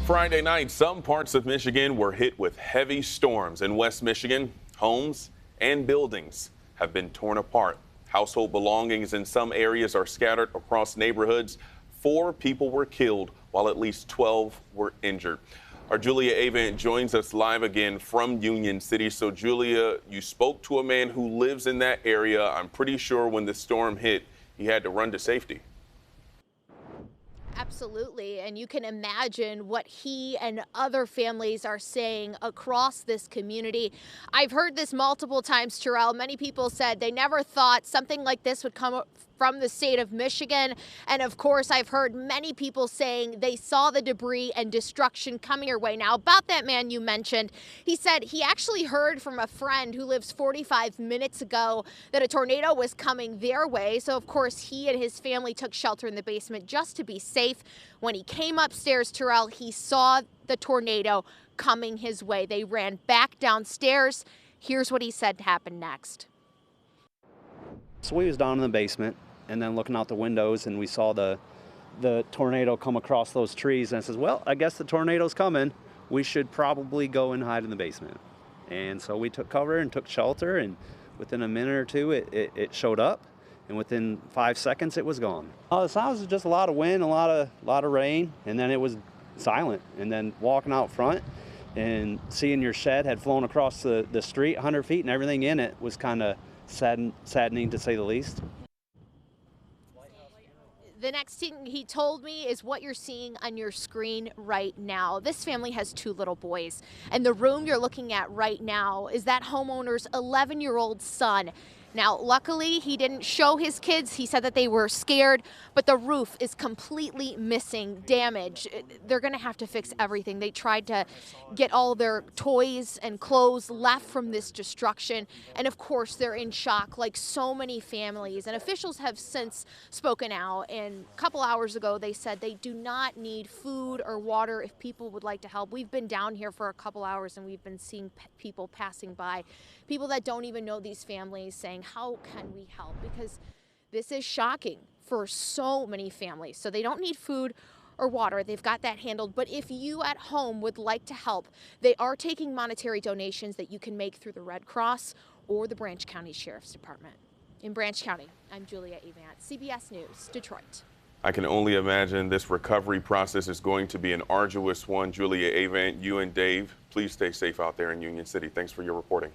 Friday night, some parts of Michigan were hit with heavy storms. In West Michigan, homes and buildings have been torn apart. Household belongings in some areas are scattered across neighborhoods. 4 people were killed, while at least 12 were injured. Our Julia Avant joins us live again from Union City. So, Julia, you spoke to a man who lives in that area. I'm pretty sure when the storm hit, he had to run to safety. Absolutely. And you can imagine what he and other families are saying across this community. I've heard this multiple times, Terrell. Many people said they never thought something like this would come from the state of Michigan. And of course, I've heard many people saying they saw the debris and destruction coming your way. Now, about that man you mentioned, he said he actually heard from a friend who lives 45 minutes ago that a tornado was coming their way. So, of course, he and his family took shelter in the basement just to be safe. When he came upstairs, Terrell, he saw the tornado coming his way. They ran back downstairs. Here's what he said happened next. So we was down in the basement and then looking out the windows, and we saw the tornado come across those trees, and I says, well, I guess the tornado's coming. We should probably go and hide in the basement. And so we took cover and took shelter, and within a minute or two it showed up, and within 5 seconds it was gone. The sounds was just a lot of wind, a lot of rain, and then it was silent. And then walking out front and seeing your shed had flown across the street 100 feet and everything in it was kind of saddening, to say the least. The next thing he told me is what you're seeing on your screen right now. This family has 2 little boys, and the room you're looking at right now is that homeowner's 11-year-old son. Now, luckily, he didn't show his kids. He said that they were scared, but the roof is completely missing, damaged. They're going to have to fix everything. They tried to get all their toys and clothes left from this destruction. And of course, they're in shock like so many families. And officials have since spoken out. And a couple hours ago, they said they do not need food or water if people would like to help. We've been down here for a couple hours and we've been seeing people passing by, people that don't even know these families saying, how can we help? Because this is shocking for so many families. So they don't need food or water. They've got that handled. But if you at home would like to help, they are taking monetary donations that you can make through the Red Cross or the Branch County Sheriff's Department. In Branch County, I'm Julia Avant, CBS News, Detroit. I can only imagine this recovery process is going to be an arduous one. Julia Avant, you and Dave, please stay safe out there in Union City. Thanks for your reporting.